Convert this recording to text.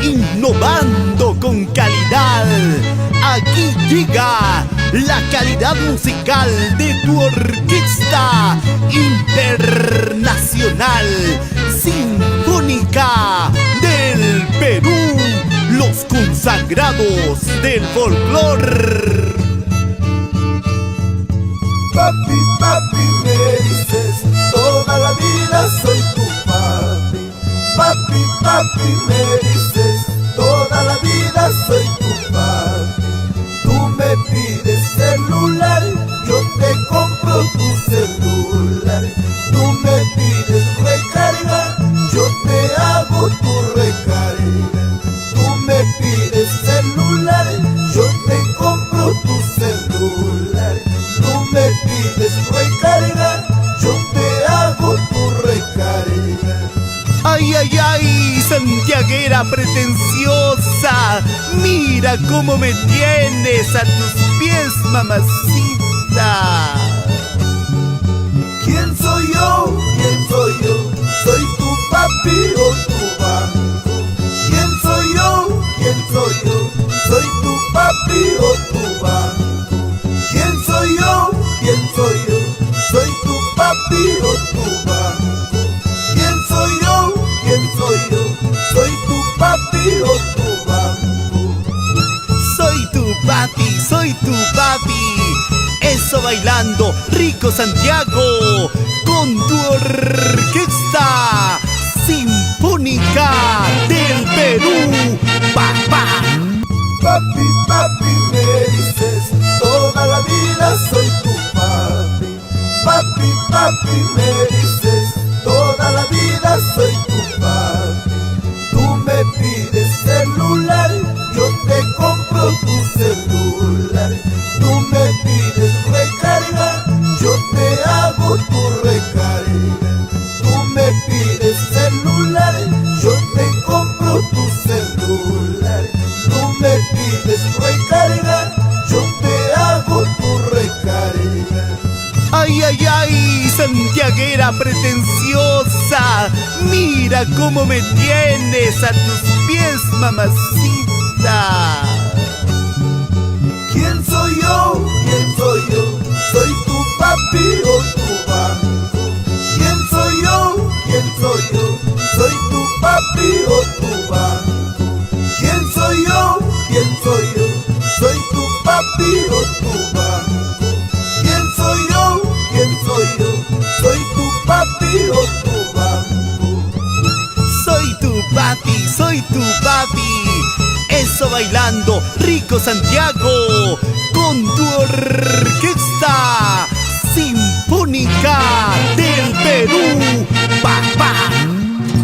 innovando con calidad. Aquí llega la calidad musical de tu orquesta internacional sinfónica del Perú, los consagrados del folclor. Papi, papi, me dices, toda la vida soy tu papi. Papi, papi, me dices, toda la vida soy tu papi. Tú me pides celular, yo te compro tu celular. Tú me pides recarga, yo te hago tu recarga. Tú me pides celular, yo te compro tu celular. Tú me pides recarga, yo te hago tu recarga. Ay, ay, ay, santiaguera pretenciosa, mira cómo me tienes a tus pies, mamacita. ¿Quién soy yo? ¿Quién soy yo? ¿Soy tu papi o tu banco? ¿Quién soy yo? ¿Quién soy yo? ¿Soy tu papi o tu banco? ¿Quién soy yo? ¿Quién soy yo? ¿Soy tu papi o tu banco? ¿Quién soy yo? ¿Quién soy yo? ¿Soy tu papi o tu banco? Soy tu papi, eso bailando rico Santiago, con tu orquesta sinfónica del Perú, papá. Papi, papi, me dices, toda la vida soy tu papi. Papi, papi, me dices, toda la vida soy tu papi. Tú me pides celular, yo te compro tu celular. Tú me pides recarga, yo te hago tu recarga. Tú me pides celular, yo te compro tu celular. Tú me pides recarga, yo te hago tu recarga. Ay, ay, ay, santiaguera pretenciosa, mira cómo me tienes a tus pies, mamacita. ¿Quién soy yo? ¿Quién soy yo? ¿Soy tu papi o tu banco? ¿Quién soy yo? ¿Quién soy yo? ¿Soy tu papi o tu banco? ¿Quién soy yo? ¿Quién soy yo? ¿Soy tu papi o tu banco? ¿Quién soy yo? ¿Quién soy yo? ¿Soy tu papi o tu banco? Soy tu papi, eso bailando rico Santiago, con tu orquesta sinfónica del Perú, papá.